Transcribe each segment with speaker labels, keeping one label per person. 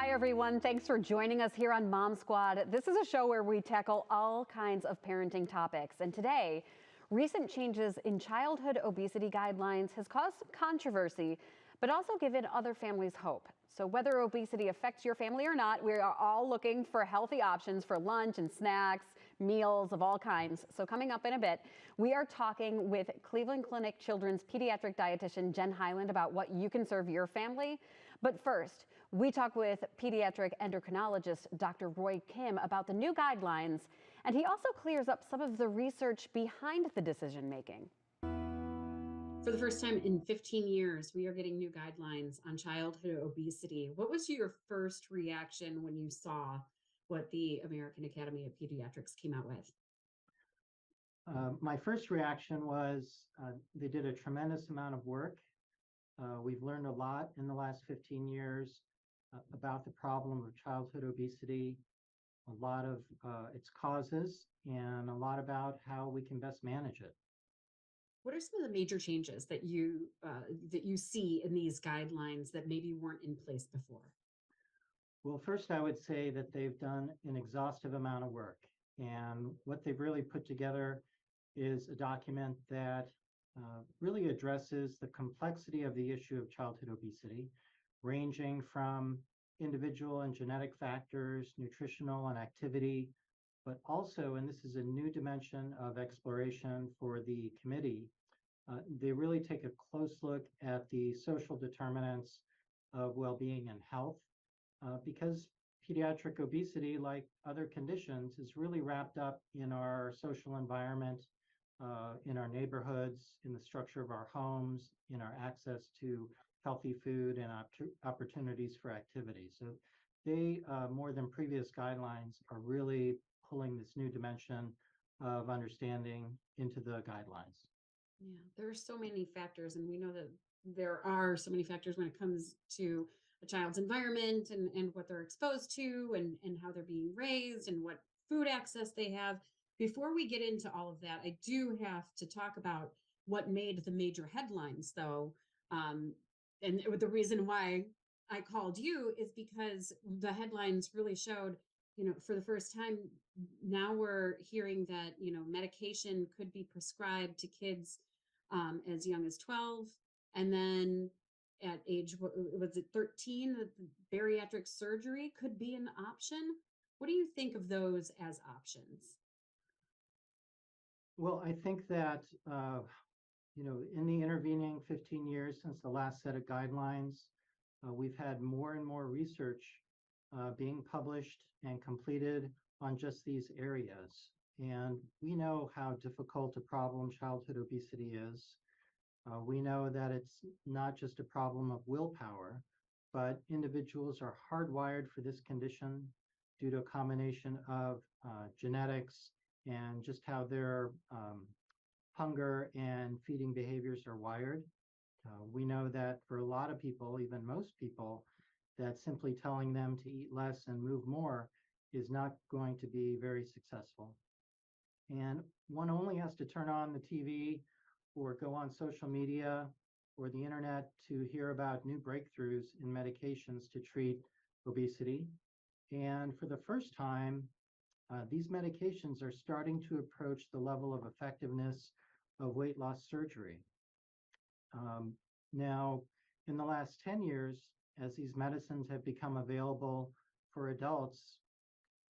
Speaker 1: Hi, everyone. Thanks for joining us here on Mom Squad. This is a show where we tackle all kinds of parenting topics. And today, recent changes in childhood obesity guidelines has caused some controversy, but also given other families hope. So whether obesity affects your family or not, we are all looking for healthy options for lunch and snacks, meals of all kinds. So coming up in a bit, we are talking with Cleveland Clinic Children's pediatric dietitian Jen Hyland about what you can serve your family. But first, we talk with pediatric endocrinologist Dr. Roy Kim about the new guidelines, and he also clears up some of the research behind the decision making.
Speaker 2: For the first time in 15 years, we are getting new guidelines on childhood obesity. What was your first reaction when you saw what the American Academy of Pediatrics came out with?
Speaker 3: My first reaction was they did a tremendous amount of work. We've learned a lot in the last 15 years about the problem of childhood obesity, a lot of its causes, and a lot about how we can best manage it.
Speaker 2: What are some of the major changes that you see in these guidelines that maybe weren't in place before?
Speaker 3: Well, first, I would say that they've done an exhaustive amount of work. And what they've really put together is a document that really addresses the complexity of the issue of childhood obesity, ranging from individual and genetic factors, nutritional and activity, but also, and this is a new dimension of exploration for the committee, they really take a close look at the social determinants of well-being and health, because pediatric obesity, like other conditions, is really wrapped up in our social environment, in our neighborhoods, in the structure of our homes, in our access to healthy food and opportunities for activity. So they, more than previous guidelines, are really pulling this new dimension of understanding into the guidelines.
Speaker 2: Yeah, there are so many factors, and we know that there are so many factors when it comes to a child's environment and what they're exposed to and how they're being raised and what food access they have. Before we get into all of that, I do have to talk about what made the major headlines, though. And the reason why I called you is because the headlines really showed, for the first time, now we're hearing that, medication could be prescribed to kids as young as 12. And then at age, was it 13, that bariatric surgery could be an option? What do you think of those as options?
Speaker 3: Well, I think that, in the intervening 15 years since the last set of guidelines, we've had more and more research being published and completed on just these areas. And we know how difficult a problem childhood obesity is. We know that it's not just a problem of willpower, but individuals are hardwired for this condition due to a combination of genetics and just how their hunger and feeding behaviors are wired. We know that for a lot of people, even most people, that simply telling them to eat less and move more is not going to be very successful. And one only has to turn on the TV or go on social media or the internet to hear about new breakthroughs in medications to treat obesity. And for the first time, these medications are starting to approach the level of effectiveness of weight loss surgery. Now, in the last 10 years, as these medicines have become available for adults,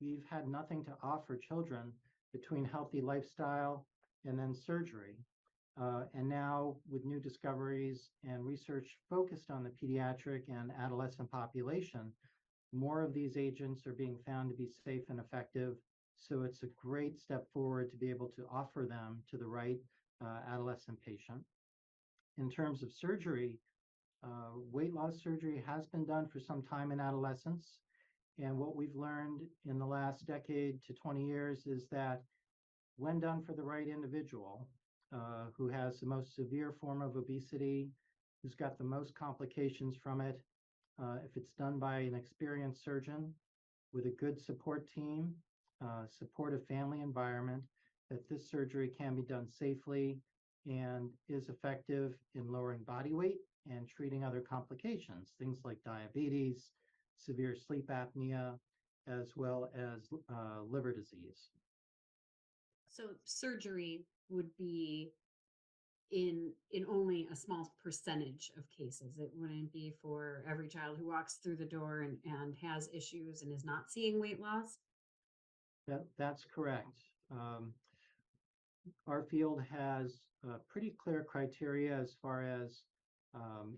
Speaker 3: we've had nothing to offer children between healthy lifestyle and then surgery. And now, with new discoveries and research focused on the pediatric and adolescent population, more of these agents are being found to be safe and effective. So it's a great step forward to be able to offer them to the right adolescent patient. In terms of surgery, weight loss surgery has been done for some time in adolescence. And what we've learned in the last decade to 20 years is that when done for the right individual, who has the most severe form of obesity, who's got the most complications from it, if it's done by an experienced surgeon with a good support team, supportive family environment, that this surgery can be done safely and is effective in lowering body weight and treating other complications, things like diabetes, severe sleep apnea, as well as liver disease.
Speaker 2: So surgery would be in only a small percentage of cases. It wouldn't be for every child who walks through the door and has issues and is not seeing weight loss.
Speaker 3: That's correct. Our field has pretty clear criteria as far as um,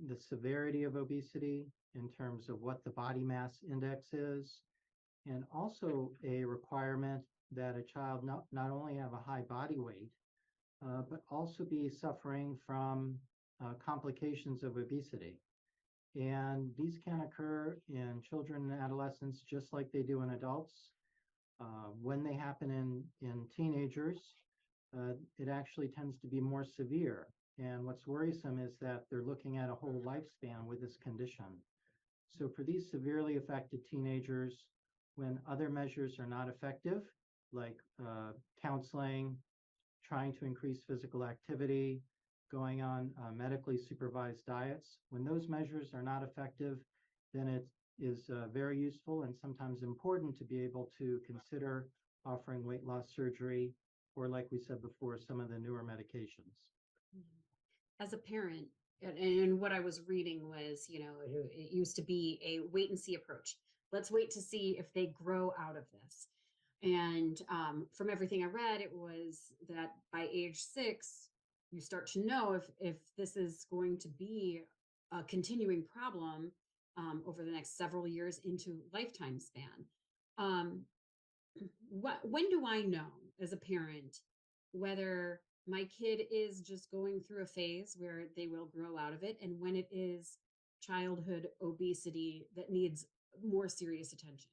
Speaker 3: the severity of obesity in terms of what the body mass index is, and also a requirement that a child not only have a high body weight, but also be suffering from complications of obesity. And these can occur in children and adolescents just like they do in adults. When they happen in teenagers, it actually tends to be more severe. And what's worrisome is that they're looking at a whole lifespan with this condition. So for these severely affected teenagers, when other measures are not effective, like counseling, trying to increase physical activity, going on medically supervised diets, when those measures are not effective, then it is very useful and sometimes important to be able to consider offering weight loss surgery, or like we said before, some of the newer medications.
Speaker 2: As a parent, and what I was reading was, it used to be a wait and see approach. Let's wait to see if they grow out of this. And from everything I read, it was that by age 6, you start to know if this is going to be a continuing problem over the next several years into lifetime span. When do I know as a parent whether my kid is just going through a phase where they will grow out of it, and when it is childhood obesity that needs more serious attention?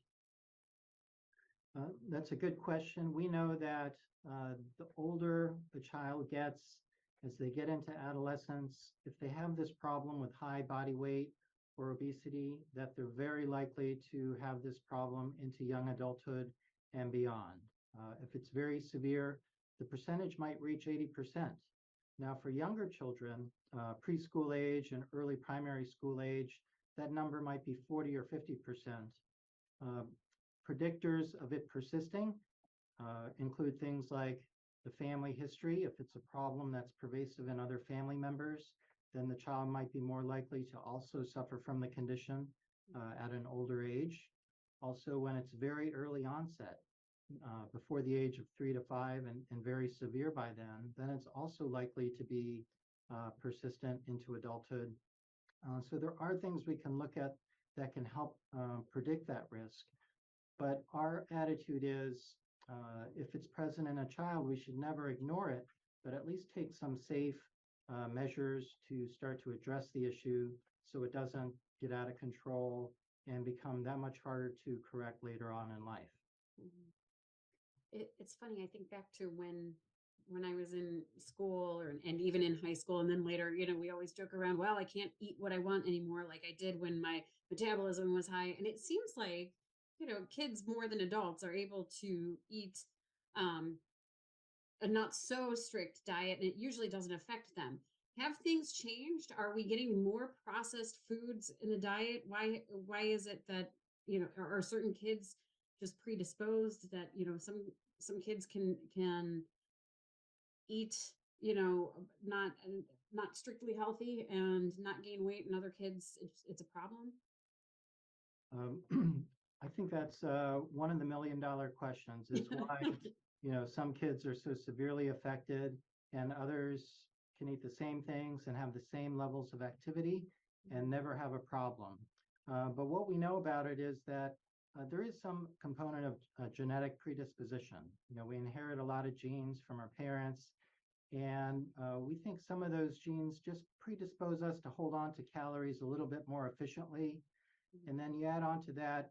Speaker 3: That's a good question. We know that the older the child gets, as they get into adolescence, if they have this problem with high body weight or obesity, that they're very likely to have this problem into young adulthood and beyond. If it's very severe, the percentage might reach 80%. Now, for younger children, preschool age and early primary school age, that number might be 40 or 50%. Predictors of it persisting include things like the family history. If it's a problem that's pervasive in other family members, then the child might be more likely to also suffer from the condition at an older age. Also, when it's very early onset, before the age of 3 to 5 and very severe by then it's also likely to be persistent into adulthood. So there are things we can look at that can help predict that risk. But our attitude is, if it's present in a child, we should never ignore it, but at least take some safe measures to start to address the issue so it doesn't get out of control and become that much harder to correct later on in life.
Speaker 2: It's funny. I think back to when I was in school and even in high school, and then later, we always joke around, well, I can't eat what I want anymore like I did when my metabolism was high. And it seems like, kids more than adults are able to eat a not so strict diet, and it usually doesn't affect them. Have things changed? Are we getting more processed foods in the diet? Why is it that, are certain kids just predisposed that, some kids can eat, not strictly healthy and not gain weight, and other kids it's a problem?
Speaker 3: I think that's one of the $1,000,000 questions is why, some kids are so severely affected and others can eat the same things and have the same levels of activity and never have a problem. But what we know about it is that there is some component of genetic predisposition. We inherit a lot of genes from our parents, and we think some of those genes just predispose us to hold on to calories a little bit more efficiently. And then you add on to that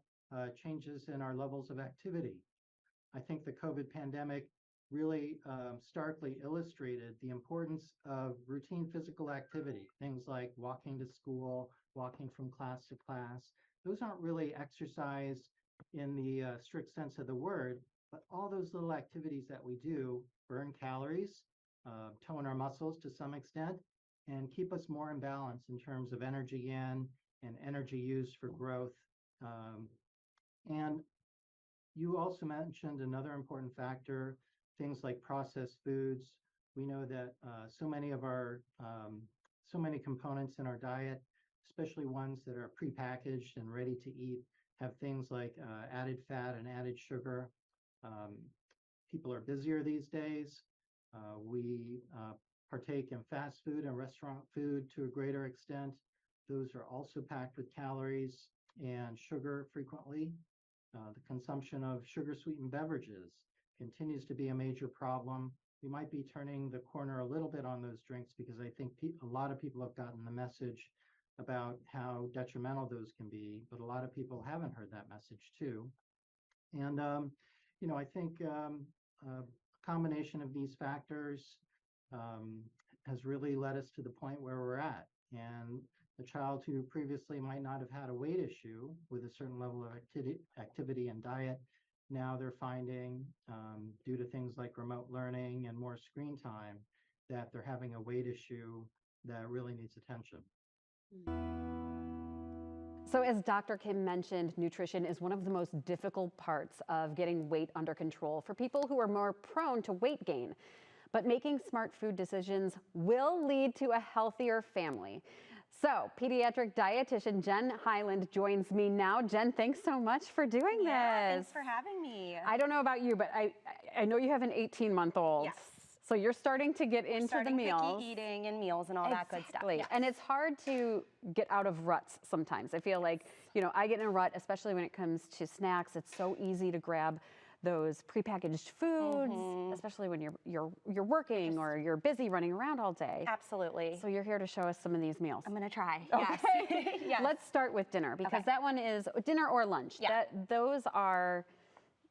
Speaker 3: changes in our levels of activity. I think the COVID pandemic really starkly illustrated the importance of routine physical activity, things like walking to school, walking from class to class. Those aren't really exercise in the strict sense of the word, but all those little activities that we do burn calories, tone our muscles to some extent, and keep us more in balance in terms of energy in and energy used for growth And you also mentioned another important factor, things like processed foods. We know that so many components in our diet, especially ones that are prepackaged and ready to eat, have things like added fat and added sugar. People are busier these days. We partake in fast food and restaurant food to a greater extent. Those are also packed with calories and sugar frequently. The consumption of sugar-sweetened beverages continues to be a major problem. We might be turning the corner a little bit on those drinks because I think a lot of people have gotten the message about how detrimental those can be, but a lot of people haven't heard that message too. And, I think a combination of these factors has really led us to the point where we're at. And the child who previously might not have had a weight issue with a certain level of activity and diet, now they're finding, due to things like remote learning and more screen time, that they're having a weight issue that really needs attention.
Speaker 1: So as Dr. Kim mentioned, nutrition is one of the most difficult parts of getting weight under control for people who are more prone to weight gain. But making smart food decisions will lead to a healthier family. So pediatric dietitian Jen Hyland joins me now. Jen, thanks so much for doing this.
Speaker 4: Thanks for having me.
Speaker 1: I don't know about you, but I know you have an 18-month-old.
Speaker 4: Yes.
Speaker 1: So you're starting to get into the meals.
Speaker 4: Picky eating and meals and all that good stuff. Yes.
Speaker 1: And it's hard to get out of ruts sometimes. I feel like, I get in a rut, especially when it comes to snacks. It's so easy to grab those prepackaged foods, especially when you're working or you're busy running around all day.
Speaker 4: Absolutely.
Speaker 1: So you're here to show us some of these meals.
Speaker 4: I'm gonna try.
Speaker 1: Okay.
Speaker 4: Yes. Yes.
Speaker 1: Let's start with dinner because that one is dinner or lunch.
Speaker 4: Yeah.
Speaker 1: Those are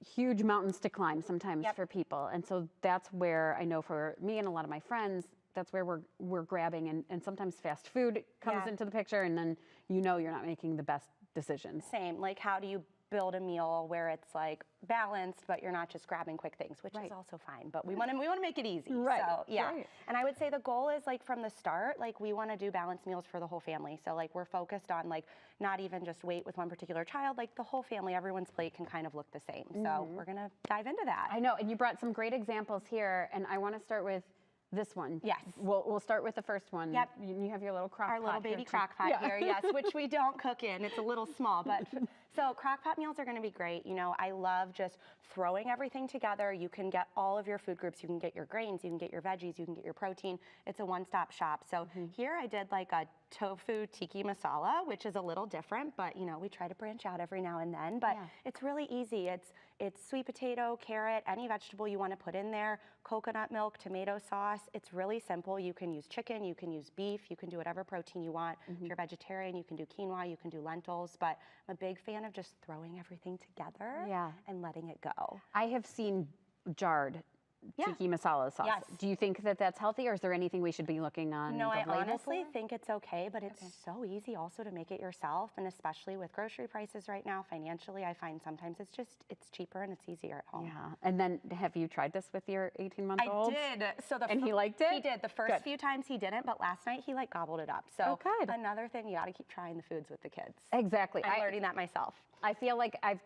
Speaker 1: huge mountains to climb sometimes for people. And so that's where I know for me and a lot of my friends, that's where we're grabbing and sometimes fast food comes into the picture and then you're not making the best decisions.
Speaker 4: Same, like how do you build a meal where it's like balanced, but you're not just grabbing quick things, which is also fine. But we want to make it easy.
Speaker 1: Right.
Speaker 4: So and I would say the goal is like from the start, like we want to do balanced meals for the whole family. So like we're focused on like not even just weight with one particular child, like the whole family, everyone's plate can kind of look the same. So we're gonna dive into that.
Speaker 1: I know, and you brought some great examples here, and I want to start with this one.
Speaker 4: Yes.
Speaker 1: We'll start with the first one.
Speaker 4: Yep.
Speaker 1: You have your little crock pot.
Speaker 4: Our little baby crock pot here, yes, which we don't cook in. It's a little small, but so crock pot meals are going to be great. I love just throwing everything together. You can get all of your food groups. You can get your grains, you can get your veggies, you can get your protein. It's a one-stop shop. So here I did like a tofu tiki masala, which is a little different, but we try to branch out every now and then, but it's really easy. It's sweet potato, carrot, any vegetable you want to put in there, coconut milk, tomato sauce. It's really simple. You can use chicken, you can use beef, you can do whatever protein you want. If you're vegetarian, you can do quinoa, you can do lentils, but I'm a big fan of just throwing everything together and letting it go.
Speaker 1: I have seen jarred tiki masala sauce.
Speaker 4: Yes.
Speaker 1: Do you think that that's healthy, or is there anything we should be looking on
Speaker 4: No,
Speaker 1: the
Speaker 4: I
Speaker 1: label
Speaker 4: honestly
Speaker 1: for?
Speaker 4: think it's okay, but it's so easy also to make it yourself, and especially with grocery prices right now, financially, I find sometimes it's cheaper and it's easier at home.
Speaker 1: Yeah, and then have you tried this with your 18-month-old?
Speaker 4: I did. So
Speaker 1: and he liked it?
Speaker 4: He did. The first few times he didn't, but last night he like gobbled it up. So another thing, you got to keep trying the foods with the kids.
Speaker 1: Exactly.
Speaker 4: I'm learning that myself.
Speaker 1: I feel like I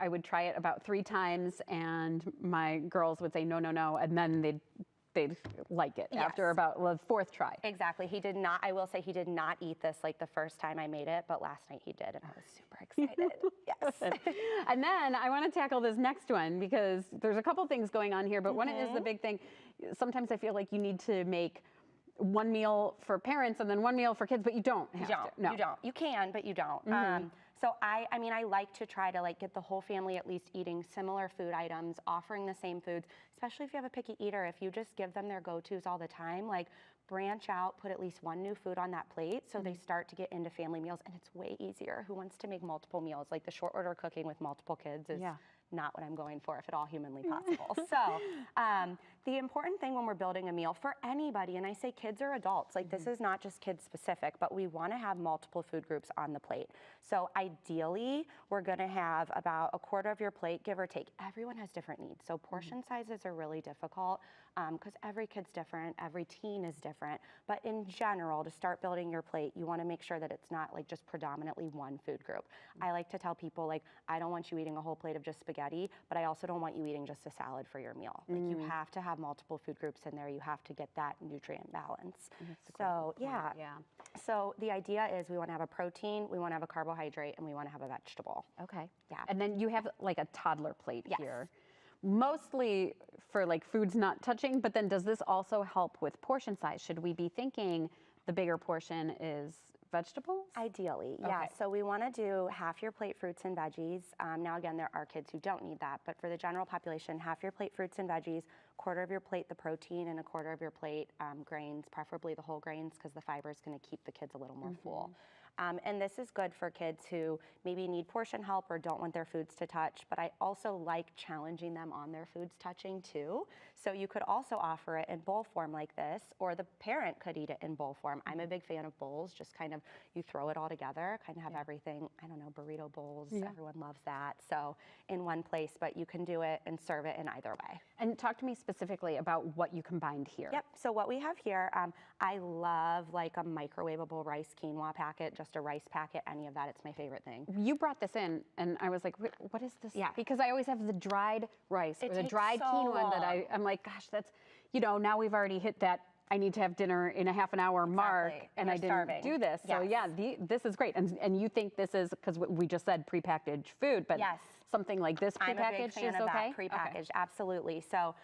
Speaker 1: would try it about 3 times and my girls would say no, no, no, and then they'd like it after about the 4th try.
Speaker 4: Exactly. He did not, I will say he did not eat this like the first time I made it, but last night he did, and I was super excited. Yes.
Speaker 1: And then I want to tackle this next one because there's a couple things going on here, but one is the big thing. Sometimes I feel like you need to make one meal for parents and then one meal for kids, but you don't have to. No.
Speaker 4: You don't. You can, but you don't. So I mean, I like to try to like get the whole family at least eating similar food items, offering the same foods, especially if you have a picky eater. If you just give them their go-tos all the time, like branch out, put at least one new food on that plate so they start to get into family meals, and it's way easier. Who wants to make multiple meals? Like the short order cooking with multiple kids is not what I'm going for if at all humanly possible. So the important thing when we're building a meal for anybody, and I say kids or adults, like this is not just kids specific, but we want to have multiple food groups on the plate. So ideally, we're going to have about a quarter of your plate, give or take. Everyone has different needs. So portion sizes are really difficult because every kid's different, every teen is different. But in general, to start building your plate, you want to make sure that it's not like just predominantly one food group. I like to tell people, like, I don't want you eating a whole plate of just spaghetti, but I also don't want you eating just a salad for your meal. Like you have to have multiple food groups in there. You have to get that nutrient balance. So yeah. So the idea is we want to have a protein, we want to have a carbohydrate, and we want to have a vegetable.
Speaker 1: Okay.
Speaker 4: Yeah.
Speaker 1: And then you have like a toddler plate here. Mostly for like foods not touching, but then does this also help with portion size? Should we be thinking the bigger portion is vegetables?
Speaker 4: Ideally, yeah. So we want to do half your plate fruits and veggies. Now again, there are kids who don't need that, but for the general population, half your plate fruits and veggies, quarter of your plate the protein, and a quarter of your plate grains, preferably the whole grains, because the fiber is going to keep the kids a little more full. And this is good for kids who maybe need portion help or don't want their foods to touch, but I also like challenging them on their foods touching too. So you could also offer it in bowl form like this, or the parent could eat it in bowl form. I'm a big fan of bowls, just kind of, you throw it all together, kind of have everything, I don't know, burrito bowls, everyone loves that. So in one place, but you can do it and serve it in either way.
Speaker 1: And talk to me specifically about what you combined here.
Speaker 4: Yep, so what we have here, I love like a microwavable rice quinoa packet, just a rice packet, any of that, it's my favorite thing.
Speaker 1: You brought this in and I was like, what is this?
Speaker 4: Yeah.
Speaker 1: Because I always have the dried rice or the dried quinoa that I'm like, gosh, that's, you know, now we've already hit that I need to have dinner in a half an hour mark and I didn't do this. So yeah, this is great. And you think this is, because we just said prepackaged food, but something like this prepackaged
Speaker 4: I'm a big fan
Speaker 1: is
Speaker 4: of
Speaker 1: okay?
Speaker 4: That prepackaged, absolutely. So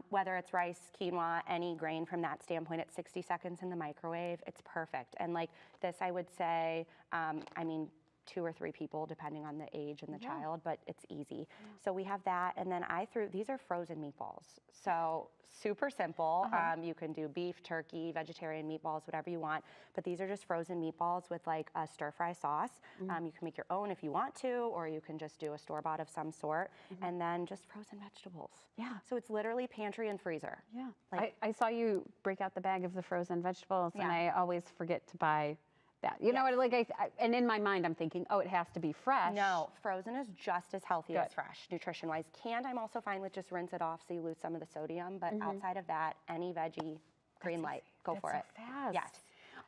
Speaker 4: whether it's rice, quinoa, any grain from that standpoint, it's 60 seconds in the microwave, it's perfect. And like this, I would say, I mean, 2 or 3 people, depending on the age and the child, but it's easy. So we have that, and then these are frozen meatballs. So super simple. You can do beef, turkey, vegetarian meatballs, whatever you want, but these are just frozen meatballs with like a stir fry sauce. You can make your own if you want to, or you can just do a store-bought of some sort, and then just frozen vegetables. Yeah. So it's literally pantry and freezer. Yeah.
Speaker 1: Like, I saw you break out the bag of the frozen vegetables, and I always forget to buy that. You know what, like and in my mind I'm thinking, oh, it has to be fresh.
Speaker 4: No, frozen is just as healthy as fresh, nutrition-wise. Canned, I'm also fine with just rinse it off so you lose some of the sodium, but outside of that, any veggie, green light, go for it.
Speaker 1: Fast.
Speaker 4: Yes.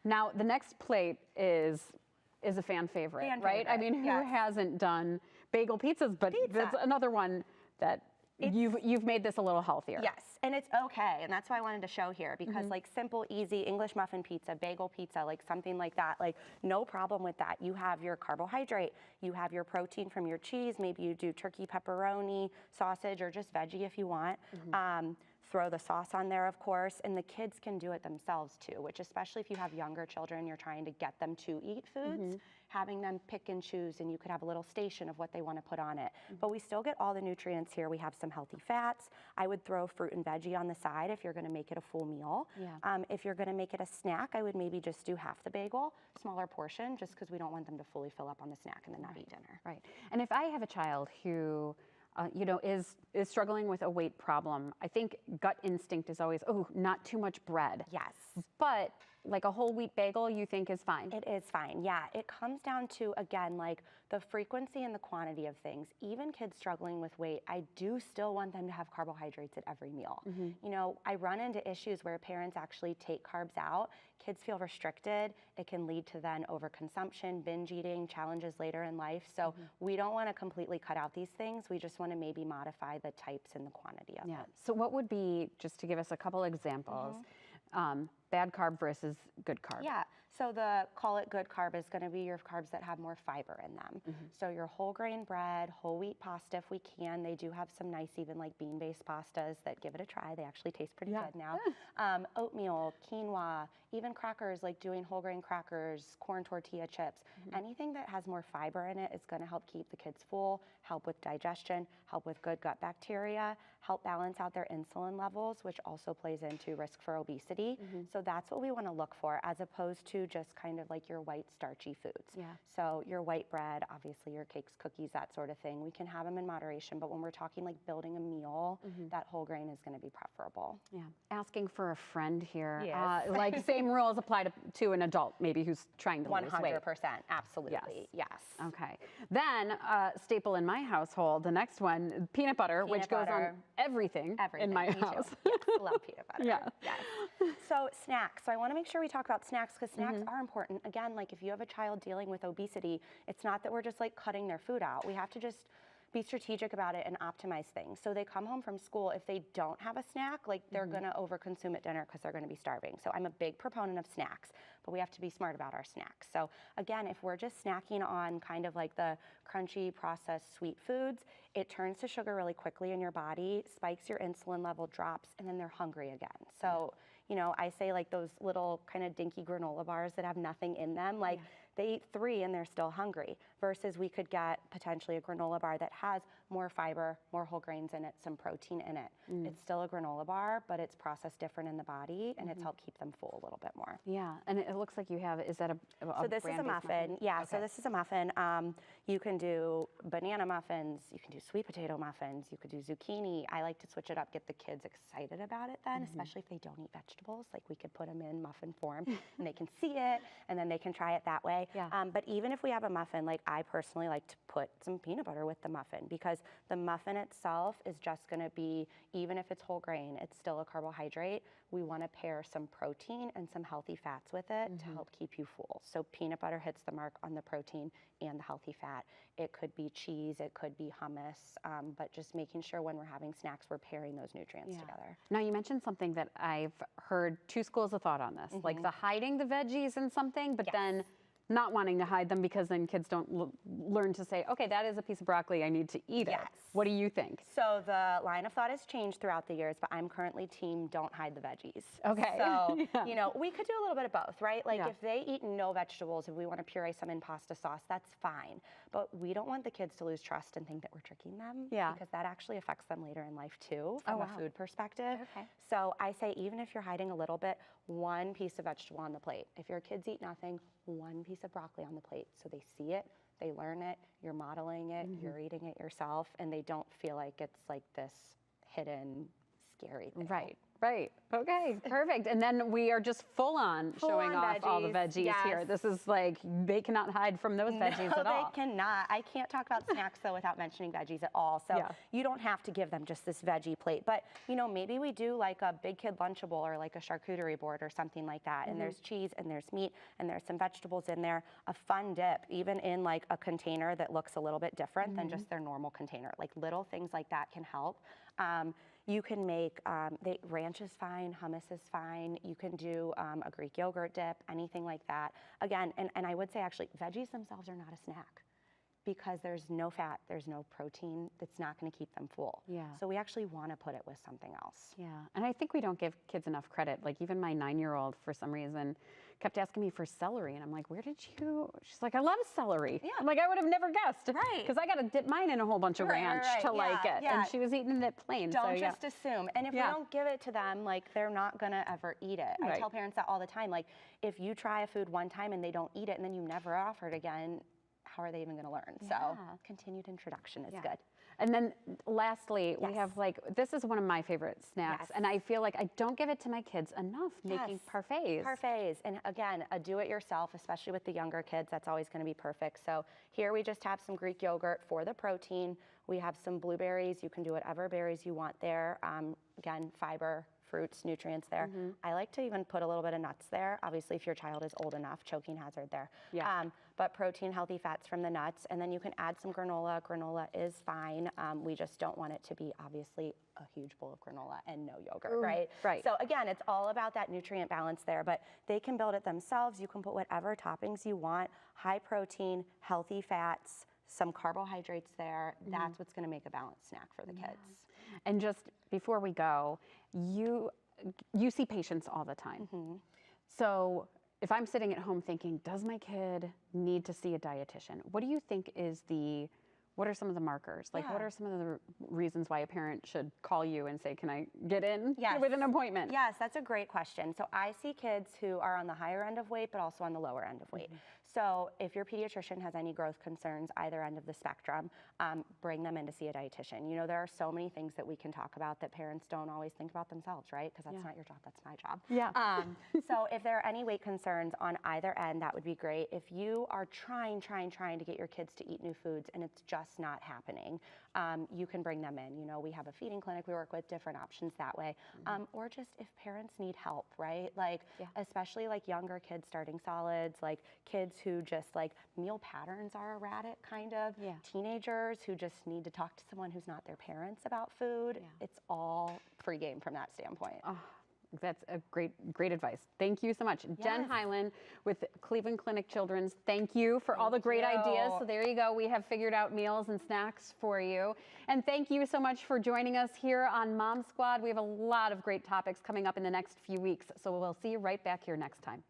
Speaker 1: Now, the next plate is a fan favorite, right? I mean, who hasn't done bagel pizzas, but that's another one that you've made this a little healthier.
Speaker 4: Yes, and it's okay, and that's why I wanted to show here, because like simple, easy English muffin pizza, bagel pizza, like something like that, like no problem with that. You have your carbohydrate, you have your protein from your cheese, maybe you do turkey, pepperoni, sausage, or just veggie if you want. Throw the sauce on there, of course, and the kids can do it themselves too, which especially if you have younger children, you're trying to get them to eat foods, having them pick and choose, and you could have a little station of what they want to put on it. But we still get all the nutrients here. We have some healthy fats. I would throw fruit and veggie on the side if you're going to make it a full meal. If you're going to make it a snack, I would maybe just do half the bagel, smaller portion, just because we don't want them to fully fill up on the snack and then not eat dinner.
Speaker 1: Right. And if I have a child who you know, is struggling with a weight problem, I think gut instinct is always, oh, not too much bread.
Speaker 4: Yes.
Speaker 1: But like a whole wheat bagel, you think is fine?
Speaker 4: It is fine, yeah. It comes down to, again, like the frequency and the quantity of things. Even kids struggling with weight, I do still want them to have carbohydrates at every meal. You know, I run into issues where parents actually take carbs out. Kids feel restricted. It can lead to then overconsumption, binge eating, challenges later in life. So we don't want to completely cut out these things. We just want to maybe modify the types and the quantity of them.
Speaker 1: So what would be, just to give us a couple examples, bad carb versus good carb?
Speaker 4: Yeah, so call it good carb is going to be your carbs that have more fiber in them. So your whole grain bread, whole wheat pasta if we can. They do have some nice even like bean-based pastas that give it a try. They actually taste pretty good now. Oatmeal, quinoa, even crackers, like doing whole grain crackers, corn tortilla chips. Anything that has more fiber in it is going to help keep the kids full, help with digestion, help with good gut bacteria, help balance out their insulin levels, which also plays into risk for obesity. So that's what we want to look for, as opposed to to just kind of like your white starchy foods.
Speaker 1: Yeah.
Speaker 4: So your white bread, obviously your cakes, cookies, that sort of thing. We can have them in moderation, but when we're talking like building a meal, that whole grain is going to be preferable.
Speaker 1: Yeah. Asking for a friend here.
Speaker 4: Yes.
Speaker 1: Like same rules apply to an adult maybe who's trying to lose weight.
Speaker 4: 100%, absolutely, yes.
Speaker 1: Okay. Then staple in my household, the next one, peanut butter, which goes on everything in my house.
Speaker 4: Yes, love peanut butter.
Speaker 1: Yeah.
Speaker 4: Yes. So snacks. So I want to make sure we talk about snacks because snacks are important. Again, like if you have a child dealing with obesity, it's not that we're just like cutting their food out. We have to just be strategic about it and optimize things. So they come home from school, if they don't have a snack, like they're gonna overconsume at dinner because they're gonna be starving. So I'm a big proponent of snacks, but we have to be smart about our snacks. So again, if we're just snacking on kind of like the crunchy, processed, sweet foods, it turns to sugar really quickly in your body, spikes your insulin level, drops, and then they're hungry again. So, you know, I say like those little kind of dinky granola bars that have nothing in them, like they eat 3 and they're still hungry, versus we could get potentially a granola bar that has more fiber, more whole grains in it, some protein in it. It's still a granola bar, but it's processed different in the body and it's helped keep them full a little bit more.
Speaker 1: Yeah, and it looks like you have, is that a
Speaker 4: So this is a muffin. Yeah,
Speaker 1: Okay.
Speaker 4: so this is a muffin. You can do banana muffins, you can do sweet potato muffins, you could do zucchini. I like to switch it up, get the kids excited about it then, especially if they don't eat vegetables. Like we could put them in muffin form and they can see it and then they can try it that way.
Speaker 1: Yeah.
Speaker 4: But even if we have a muffin, like I personally like to put some peanut butter with the muffin because the muffin itself is just gonna be, even if it's whole grain, it's still a carbohydrate. We wanna pair some protein and some healthy fats with it to help keep you full. So peanut butter hits the mark on the protein and the healthy fat. It could be cheese, it could be hummus, but just making sure when we're having snacks, we're pairing those nutrients together.
Speaker 1: Now you mentioned something that I've heard 2 schools of thought on this, like the hiding the veggies in something, but then not wanting to hide them because then kids don't learn to say, okay, that is a piece of broccoli, I need to eat it.
Speaker 4: Yes.
Speaker 1: What do you think?
Speaker 4: So the line of thought has changed throughout the years, but I'm currently team don't hide the veggies.
Speaker 1: Okay.
Speaker 4: So, you know, we could do a little bit of both, right? Like if they eat no vegetables, if we want to puree some in pasta sauce, that's fine. But we don't want the kids to lose trust and think that we're tricking them.
Speaker 1: Yeah.
Speaker 4: Because that actually affects them later in life too, from a food perspective.
Speaker 1: Okay.
Speaker 4: So I say even if you're hiding a little bit, 1 piece of vegetable on the plate. If your kids eat nothing, 1 piece of broccoli on the plate. So they see it, they learn it, you're modeling it, you're eating it yourself, and they don't feel like it's like this hidden, scary thing.
Speaker 1: Right. Right. Okay. Perfect. And then we are just full on showing off all the veggies here. This is like, they cannot hide from those veggies at all.
Speaker 4: No, they cannot. I can't talk about snacks though without mentioning veggies at all. So you don't have to give them just this veggie plate, but you know, maybe we do like a big kid Lunchable or like a charcuterie board or something like that. And there's cheese and there's meat and there's some vegetables in there, a fun dip, even in like a container that looks a little bit different than just their normal container. Like little things like that can help. You can make, ranch is fine, hummus is fine. You can do a Greek yogurt dip, anything like that. Again, and I would say actually, veggies themselves are not a snack because there's no fat, there's no protein, that's not gonna keep them full.
Speaker 1: Yeah.
Speaker 4: So we actually wanna put it with something else.
Speaker 1: Yeah, and I think we don't give kids enough credit. Like even my 9-year-old, for some reason, kept asking me for celery, and I'm like, where did you? She's like, I love celery.
Speaker 4: Yeah.
Speaker 1: I'm like, I would have never guessed.
Speaker 4: Right.
Speaker 1: Because I got to dip mine in a whole bunch of ranch to like it, and she was eating it plain.
Speaker 4: Don't
Speaker 1: so,
Speaker 4: just assume. And if we don't give it to them, like they're not gonna ever eat it. I tell parents that all the time. Like if you try a food one time and they don't eat it, and then you never offer it again, how are they even gonna learn? So continued introduction is good.
Speaker 1: And then lastly, we have like, this is one of my favorite snacks, and I feel like I don't give it to my kids enough, making parfaits.
Speaker 4: Parfaits, and again, a do-it-yourself, especially with the younger kids, that's always gonna be perfect. So here we just have some Greek yogurt for the protein. We have some blueberries. You can do whatever berries you want there. Again, fiber, fruits, nutrients there. I like to even put a little bit of nuts there. Obviously, if your child is old enough, choking hazard there. But protein, healthy fats from the nuts, and then you can add some granola. Granola is fine. We just don't want it to be obviously a huge bowl of granola and no yogurt, right?
Speaker 1: Right.
Speaker 4: So again, it's all about that nutrient balance there, but they can build it themselves. You can put whatever toppings you want, high protein, healthy fats, some carbohydrates there. That's what's gonna make a balanced snack for the kids.
Speaker 1: And just before we go, you see patients all the time. So if I'm sitting at home thinking, does my kid need to see a dietitian? What do you think is the what are some of the markers? Like, what
Speaker 4: Yeah.
Speaker 1: are some of the reasons why a parent should call you and say, can I get in
Speaker 4: Yes.
Speaker 1: with an appointment?
Speaker 4: Yes, that's a great question. So I see kids who are on the higher end of weight, but also on the lower end of weight. So if your pediatrician has any growth concerns, either end of the spectrum, bring them in to see a dietitian. You know, there are so many things that we can talk about that parents don't always think about themselves, right? Because that's not your job, that's my job.
Speaker 1: Yeah.
Speaker 4: So if there are any weight concerns on either end, that would be great. If you are trying to get your kids to eat new foods and it's just not happening, you can bring them in. You know, we have a feeding clinic we work with, different options that way. Or just if parents need help, right? Like, especially like younger kids starting solids, like kids who just like meal patterns are erratic kind of, teenagers who just need to talk to someone who's not their parents about food. It's all free game from that standpoint.
Speaker 1: Oh, that's a great advice. Thank you so much. Jen Hyland with Cleveland Clinic Children's. Thank you for all the great ideas. So there you go. We have figured out meals and snacks for you. And thank you so much for joining us here on Mom Squad. We have a lot of great topics coming up in the next few weeks. So we'll see you right back here next time.